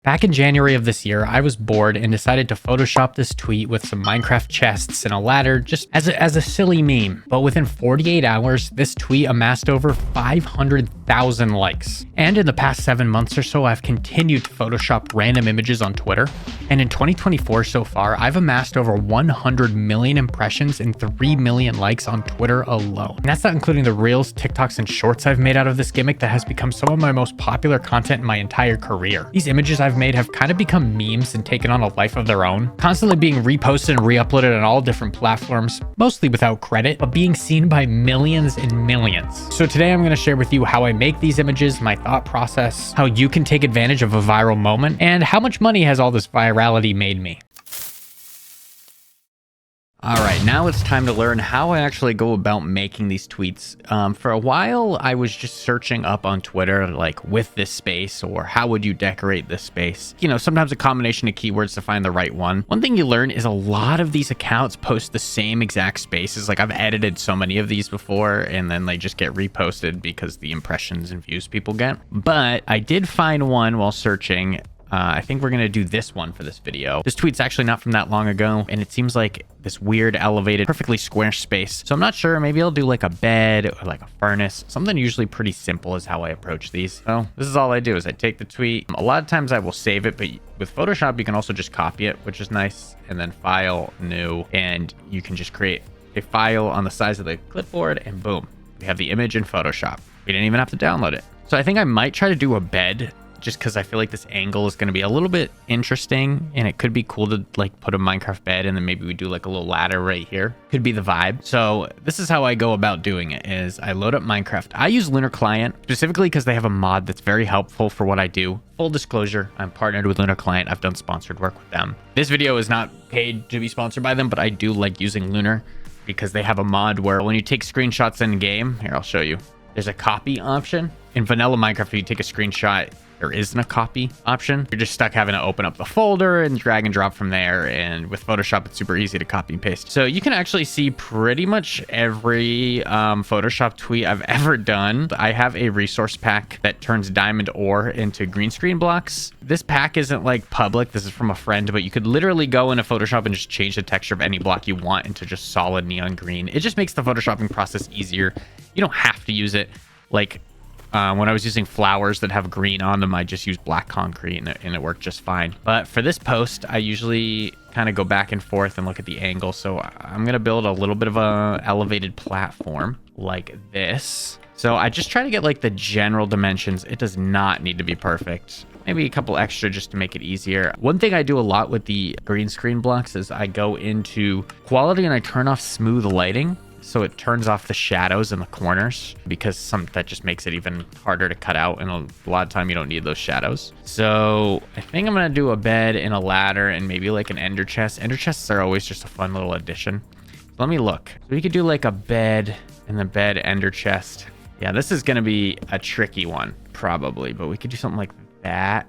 Back in January of this year, I was bored and decided to Photoshop this tweet with some Minecraft chests and a ladder just as a silly meme. But within 48 hours, this tweet amassed over 500,000 likes. And in the past 7 months or so, I've continued to Photoshop random images on Twitter. And in 2024 so far, I've amassed over 100 million impressions and 3 million likes on Twitter alone. And that's not including the Reels, TikToks, and Shorts I've made out of this gimmick that has become some of my most popular content in my entire career. These images I've made have kind of become memes and taken on a life of their own, constantly being reposted and re-uploaded on all different platforms, mostly without credit, but being seen by millions and millions. So today I'm going to share with you how I make these images, my thought process, how you can take advantage of a viral moment, and how much money has all this virality made me. All right, now it's time to learn how I actually go about making these tweets. For a while, I was just searching up on Twitter, like with this space or how would you decorate this space? You know, sometimes a combination of keywords to find the right one. One thing you learn is a lot of these accounts post the same exact spaces. Like I've edited so many of these before and then they just get reposted because the impressions and views people get. But I did find one while searching. I think we're going to do this one for this video. This tweet's actually not from that long ago, and it seems like this weird, elevated, perfectly square space. So I'm not sure. Maybe I'll do like a bed or like a furnace. Something usually pretty simple is how I approach these. So this is all I do is I take the tweet. A lot of times I will save it, but with Photoshop, you can also just copy it, which is nice. And then file, new, and you can just create a file on the size of the clipboard, and boom, we have the image in Photoshop. We didn't even have to download it. So I think I might try to do a bed, just because I feel like this angle is going to be a little bit interesting and it could be cool to like put a Minecraft bed and then maybe we do like a little ladder right here. Could be the vibe. So this is how I go about doing it is I load up Minecraft. I use Lunar Client specifically because they have a mod that's very helpful for what I do. Full disclosure, I'm partnered with Lunar Client. I've done sponsored work with them. This video is not paid to be sponsored by them, but I do like using Lunar because they have a mod where when you take screenshots in game, here, I'll show you. There's a copy option. In vanilla Minecraft, if you take a screenshot, there isn't a copy option. You're just stuck having to open up the folder and drag and drop from there. And with Photoshop, it's super easy to copy and paste. So you can actually see pretty much every Photoshop tweet I've ever done. I have a resource pack that turns diamond ore into green screen blocks. This pack isn't like public. This is from a friend, but you could literally go into Photoshop and just change the texture of any block you want into just solid neon green. It just makes the Photoshopping process easier. You don't have to use it. Like, when I was using flowers that have green on them, I just used black concrete and it worked just fine. But for this post, I usually kind of go back and forth and look at the angle. So I'm going to build a little bit of a elevated platform like this. So I just try to get like the general dimensions. It does not need to be perfect. Maybe a couple extra just to make it easier. One thing I do a lot with the green screen blocks is I go into quality and I turn off smooth lighting. So it turns off the shadows in the corners because that just makes it even harder to cut out. And a lot of time you don't need those shadows. So I think I'm going to do a bed and a ladder and maybe like an ender chest. Ender chests are always just a fun little addition. So let me look. So we could do like a bed and the bed ender chest. Yeah, this is going to be a tricky one probably, but we could do something like that.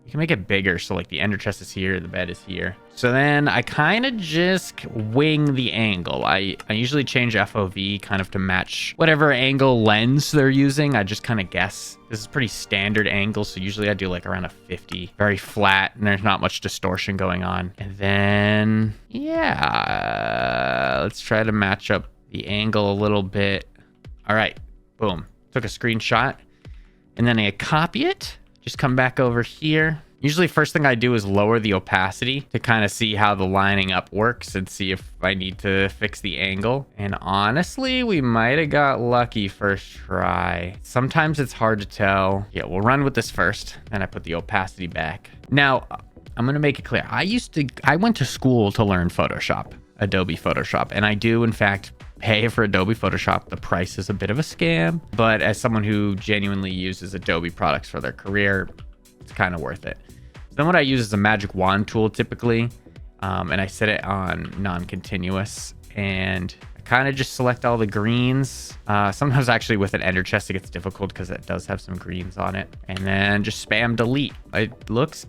You can make it bigger. So like the ender chest is here, the bed is here. So then I kind of just wing the angle. I usually change FOV kind of to match whatever angle lens they're using. I just kind of guess. This is pretty standard angle. So usually I do like around a 50, very flat, and there's not much distortion going on. And then, yeah, let's try to match up the angle a little bit. All right, boom. Took a screenshot and then I copy it. Just come back over here. Usually first thing I do is lower the opacity to kind of see how the lining up works and see if I need to fix the angle. And honestly, we might have got lucky first try. Sometimes it's hard to tell. Yeah, we'll run with this first. Then I put the opacity back. Now, I'm going to make it clear. I went to school to learn Photoshop, Adobe Photoshop, and I do in fact pay for Adobe Photoshop. The price is a bit of a scam, but as someone who genuinely uses Adobe products for their career, it's kind of worth it. So then what I use is a magic wand tool typically, and I set it on non-continuous and I kind of just select all the greens. Sometimes actually with an ender chest, it gets difficult because it does have some greens on it, and then just spam delete. It looks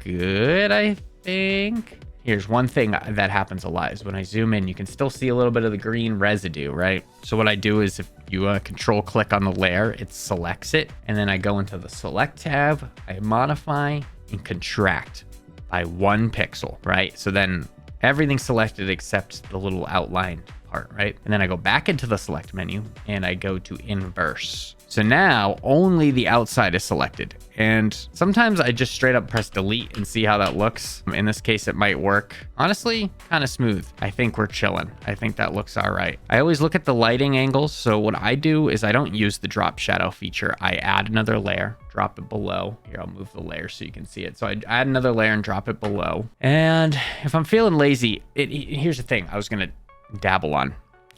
good, I think. Here's one thing that happens a lot is when I zoom in, you can still see a little bit of the green residue, right? So what I do is if You control click on the layer, it selects it, and then I go into the select tab, I modify and contract by 1 pixel, right? So then everything's selected except the little outline part, right? And then I go back into the select menu and I go to inverse. So now only the outside is selected. And sometimes I just straight up press delete and see how that looks. In this case, it might work. Honestly, kind of smooth. I think we're chilling. I think that looks all right. I always look at the lighting angles. So what I do is I don't use the drop shadow feature. I add another layer, drop it below. Here, I'll move the layer so you can see it. So I add another layer and drop it below. And if I'm feeling lazy, here's the thing I was going to dabble on.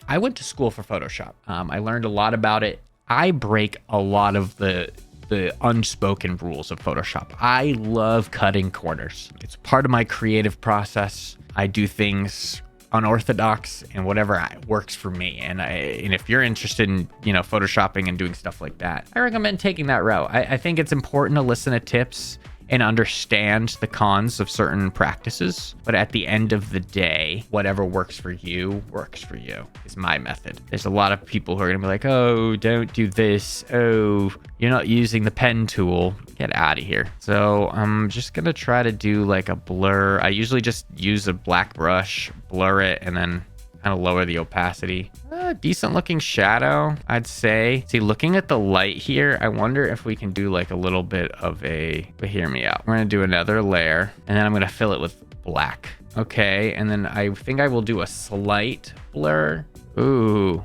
I went to school for Photoshop. I learned a lot about it. I break a lot of the unspoken rules of Photoshop. I love cutting corners. It's part of my creative process. I do things unorthodox and whatever works for me. And if you're interested in, photoshopping and doing stuff like that, I recommend taking that route. I think it's important to listen to tips and understand the cons of certain practices. But at the end of the day, whatever works for you is my method. There's a lot of people who are gonna be like, oh, don't do this. Oh, you're not using the pen tool. Get out of here. So I'm just gonna try to do like a blur. I usually just use a black brush, blur it, and then kind of lower the opacity. Decent looking shadow, I'd say. See, looking at the light here, I wonder if we can do like a little bit of but hear me out. We're gonna do another layer and then I'm gonna fill it with black. Okay, and then I think I will do a slight blur. Ooh,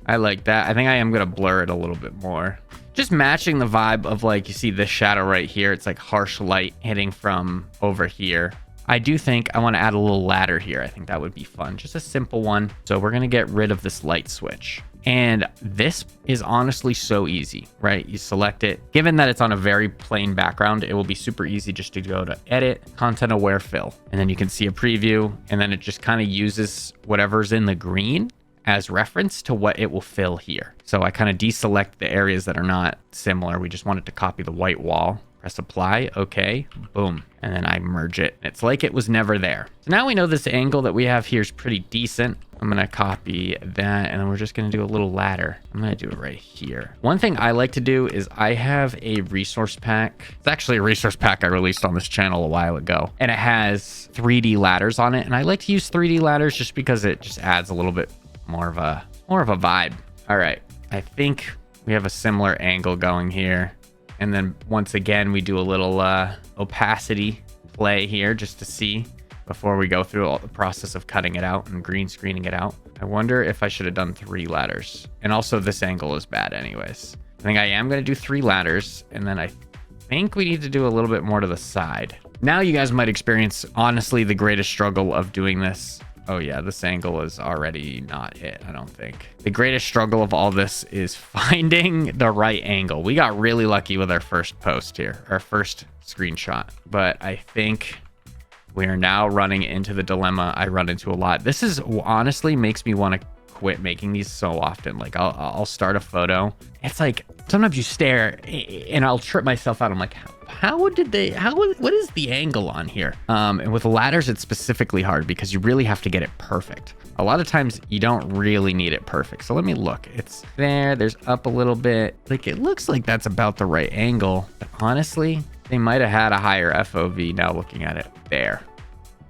I like that. I think I am gonna blur it a little bit more. Just matching the vibe of like, you see this shadow right here. It's like harsh light hitting from over here. I do think I want to add a little ladder here. I think that would be fun. Just a simple one. So we're going to get rid of this light switch. And this is honestly so easy, right? You select it. Given that it's on a very plain background, it will be super easy just to go to edit, content aware fill. And then you can see a preview. And then it just kind of uses whatever's in the green as reference to what it will fill here. So I kind of deselect the areas that are not similar. We just wanted to copy the white wall. Press apply, okay, boom. And then I merge it. It's like it was never there. So now we know this angle that we have here is pretty decent. I'm gonna copy that and then we're just gonna do a little ladder. I'm gonna do it right here. One thing I like to do is I have a resource pack. It's actually a resource pack I released on this channel a while ago. And it has 3D ladders on it. And I like to use 3D ladders just because it just adds a little bit more of a vibe. All right, I think we have a similar angle going here. And then once again, we do a little opacity play here just to see before we go through all the process of cutting it out and green screening it out. I wonder if I should have done 3 ladders. And also this angle is bad anyways. I think I am going to do 3 ladders. And then I think we need to do a little bit more to the side. Now you guys might experience, honestly, the greatest struggle of doing this. Oh yeah, this angle is already not it, I don't think. The greatest struggle of all this is finding the right angle. We got really lucky with our first post here, our first screenshot. But I think we are now running into the dilemma I run into a lot. This is honestly makes me want to quit making these so often. Like I'll start a photo. It's like sometimes you stare and I'll trip myself out. I'm like, what is the angle on here? And with ladders, it's specifically hard because you really have to get it perfect. A lot of times you don't really need it perfect. So let me look. It's there's up a little bit. Like it looks like that's about the right angle. But honestly, they might have had a higher FOV now looking at it there.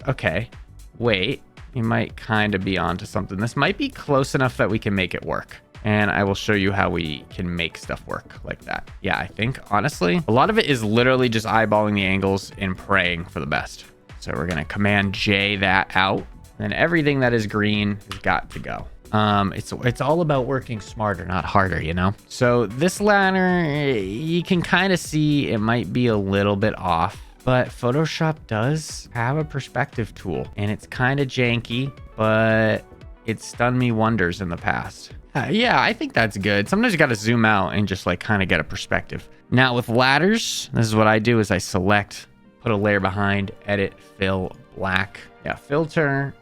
Okay, wait, you might kind of be onto something. This might be close enough that we can make it work. And I will show you how we can make stuff work like that. Yeah, I think, honestly, a lot of it is literally just eyeballing the angles and praying for the best. So we're going to Command J that out. And everything that is green has got to go. It's all about working smarter, not harder, you know? So this ladder, you can kind of see it might be a little bit off. But Photoshop does have a perspective tool. And it's kind of janky, but it's done me wonders in the past. Yeah, I think that's good. Sometimes you got to zoom out and just like kind of get a perspective. Now with ladders, this is what I do is I select, put a layer behind, edit, fill, black. Yeah, filter,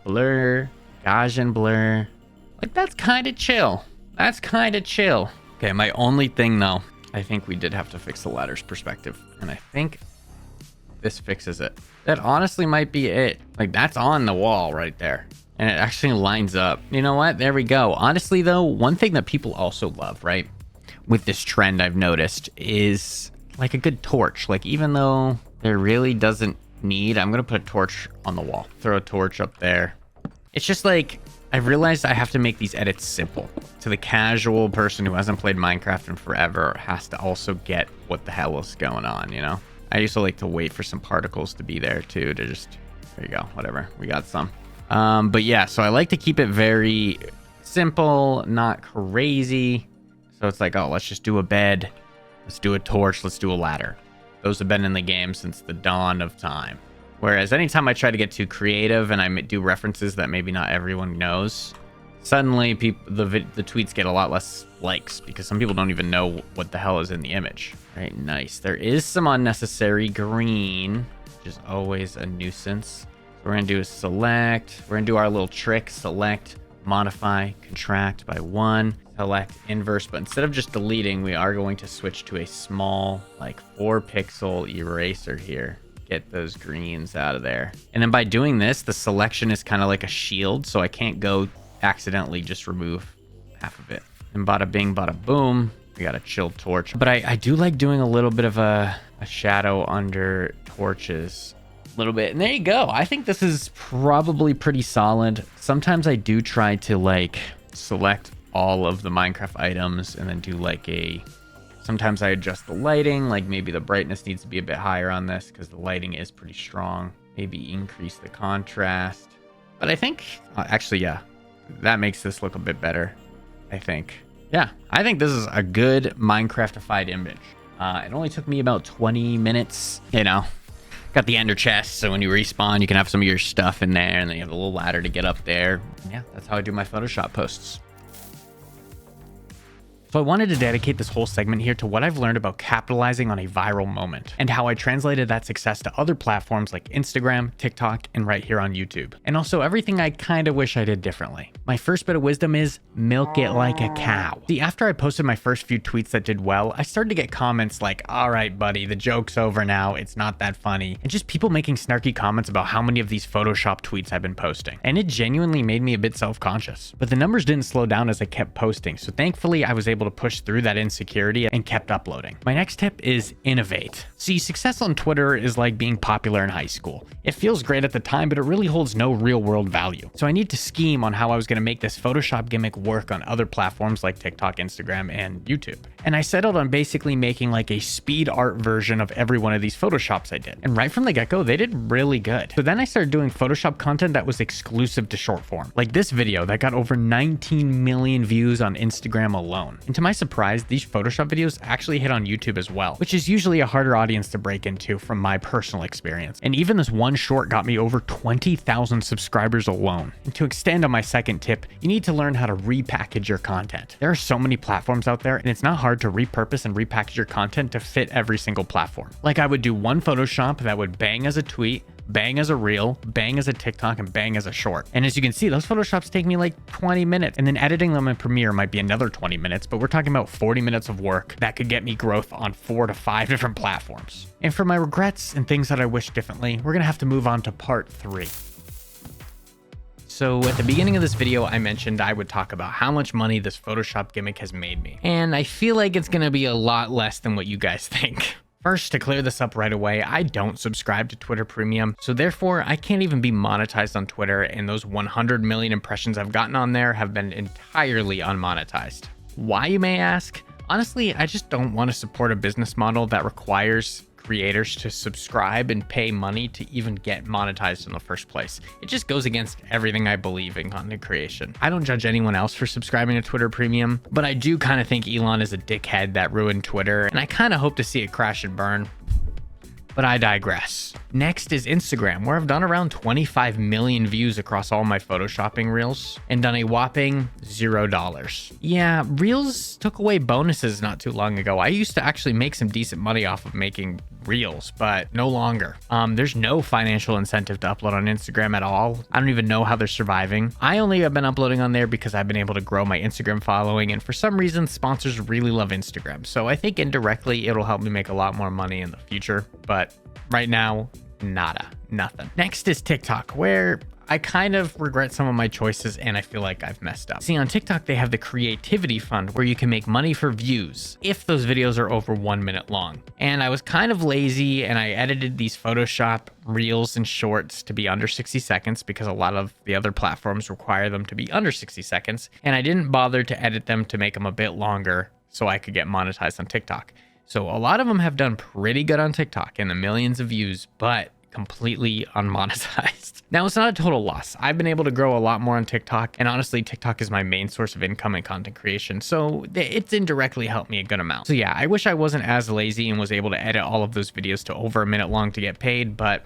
blur, Gaussian blur. Like that's kind of chill. That's kind of chill. Okay, my only thing though, I think we did have to fix the ladder's perspective. And I think this fixes it. That honestly might be it. Like that's on the wall right there. And it actually lines up. You know what? There we go. Honestly, though, one thing that people also love, right, with this trend I've noticed is like a good torch. Like, even though there really doesn't need, I'm going to put a torch on the wall. Throw a torch up there. It's just like, I've realized I have to make these edits simple. To the casual person who hasn't played Minecraft in forever, has to also get what the hell is going on, you know? I used to like to wait for some particles to be there too, to just, there you go, whatever. We got some. But yeah, so I like to keep it very simple, not crazy. So it's like, oh, let's just do a bed. Let's do a torch. Let's do a ladder. Those have been in the game since the dawn of time. Whereas anytime I try to get too creative and I do references that maybe not everyone knows, suddenly the tweets get a lot less likes because some people don't even know what the hell is in the image. Right, nice. There is some unnecessary green, which is always a nuisance. So we're going to do a select. We're going to do our little trick. Select, modify, contract by 1. Select inverse, but instead of just deleting, we are going to switch to a small, like 4 pixel eraser here. Get those greens out of there. And then by doing this, the selection is kind of like a shield, so I can't go accidentally just remove half of it. And bada bing, bada boom, we got a chill torch. But I do like doing a little bit of a shadow under torches. A little bit. And there you go. I think this is probably pretty solid. Sometimes I do try to like select all of the Minecraft items and then do like sometimes I adjust the lighting, like maybe the brightness needs to be a bit higher on this because the lighting is pretty strong. Maybe increase the contrast. But I think, actually, yeah, that makes this look a bit better, I think. Yeah, I think this is a good Minecraftified image. It only took me about 20 minutes, you know. Got the ender chest, so when you respawn, you can have some of your stuff in there, and then you have a little ladder to get up there. Yeah, that's how I do my Photoshop posts. So I wanted to dedicate this whole segment here to what I've learned about capitalizing on a viral moment and how I translated that success to other platforms like Instagram, TikTok, and right here on YouTube. And also everything I kind of wish I did differently. My first bit of wisdom is milk it like a cow. See, after I posted my first few tweets that did well, I started to get comments like, all right, buddy, the joke's over now. It's not that funny. And just people making snarky comments about how many of these Photoshop tweets I've been posting. And it genuinely made me a bit self-conscious. But the numbers didn't slow down as I kept posting. So thankfully I was able to push through that insecurity and kept uploading. My next tip is innovate. See, success on Twitter is like being popular in high school. It feels great at the time, but it really holds no real world value. So I need to scheme on how I was going to make this Photoshop gimmick work on other platforms like TikTok, Instagram, and YouTube. And I settled on basically making like a speed art version of every one of these Photoshops I did. And right from the get-go, they did really good. So then I started doing Photoshop content that was exclusive to short form. Like this video that got over 19 million views on Instagram alone. And to my surprise, these Photoshop videos actually hit on YouTube as well, which is usually a harder audience to break into from my personal experience. And even this one short got me over 20,000 subscribers alone. And to extend on my second tip, you need to learn how to repackage your content. There are so many platforms out there, and it's not hard to repurpose and repackage your content to fit every single platform. Like I would do one Photoshop that would bang as a tweet, bang as a reel, bang as a TikTok, and bang as a short. And as you can see, those Photoshops take me like 20 minutes, and then editing them in Premiere might be another 20 minutes, but we're talking about 40 minutes of work that could get me growth on 4 to 5 different platforms. And for my regrets and things that I wish differently, we're gonna have to move on to part 3. So at the beginning of this video, I mentioned I would talk about how much money this Photoshop gimmick has made me. And I feel like it's gonna be a lot less than what you guys think. First, to clear this up right away, I don't subscribe to Twitter Premium, so therefore I can't even be monetized on Twitter, and those 100 million impressions I've gotten on there have been entirely unmonetized. Why, you may ask? Honestly, I just don't want to support a business model that requires creators to subscribe and pay money to even get monetized in the first place. It just goes against everything I believe in content creation. I don't judge anyone else for subscribing to Twitter Premium, but I do kind of think Elon is a dickhead that ruined Twitter, and I kind of hope to see it crash and burn. But I digress. Next is Instagram, where I've done around 25 million views across all my photoshopping reels and done a whopping $0. Yeah, reels took away bonuses not too long ago. I used to actually make some decent money off of making reels, but no longer. There's no financial incentive to upload on Instagram at all. I don't even know how they're surviving. I only have been uploading on there because I've been able to grow my Instagram following, and for some reason, sponsors really love Instagram. So I think indirectly it'll help me make a lot more money in the future, but right now, nada, nothing. Next is TikTok, where I kind of regret some of my choices and I feel like I've messed up. See, on TikTok, they have the creativity fund where you can make money for views if those videos are over 1 minute long. And I was kind of lazy and I edited these Photoshop reels and shorts to be under 60 seconds because a lot of the other platforms require them to be under 60 seconds. And I didn't bother to edit them to make them a bit longer so I could get monetized on TikTok. So a lot of them have done pretty good on TikTok in the millions of views, but completely unmonetized. Now, it's not a total loss. I've been able to grow a lot more on TikTok, and honestly, TikTok is my main source of income and content creation, so it's indirectly helped me a good amount. So yeah, I wish I wasn't as lazy and was able to edit all of those videos to over a minute long to get paid, but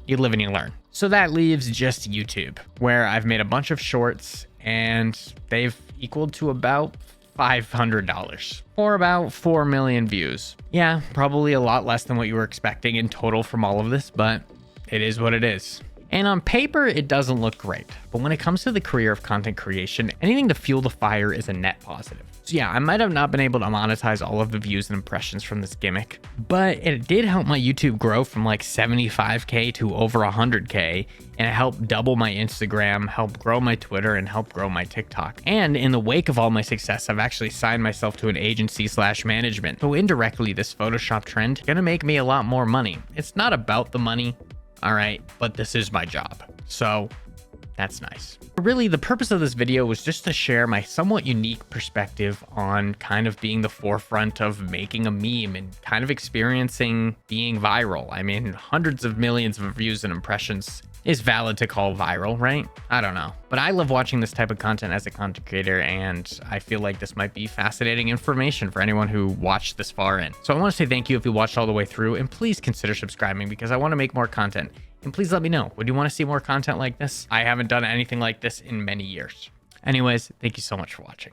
you live and you learn. So that leaves just YouTube, where I've made a bunch of shorts, and they've equaled to about $500 or about 4 million views. Yeah, probably a lot less than what you were expecting in total from all of this, but it is what it is. And on paper, it doesn't look great. But when it comes to the career of content creation, anything to fuel the fire is a net positive. So yeah, I might have not been able to monetize all of the views and impressions from this gimmick, but it did help my YouTube grow from like 75K to over 100K. And it helped double my Instagram, help grow my Twitter, and help grow my TikTok. And in the wake of all my success, I've actually signed myself to an agency/management. So indirectly, this Photoshop trend is gonna make me a lot more money. It's not about the money, all right, but this is my job. So that's nice. Really, the purpose of this video was just to share my somewhat unique perspective on kind of being the forefront of making a meme and kind of experiencing being viral. I mean, hundreds of millions of views and impressions is valid to call viral, right? I don't know. But I love watching this type of content as a content creator, and I feel like this might be fascinating information for anyone who watched this far in. So I want to say thank you if you watched all the way through, and please consider subscribing because I want to make more content. And please let me know, would you want to see more content like this? I haven't done anything like this in many years. Anyways, thank you so much for watching.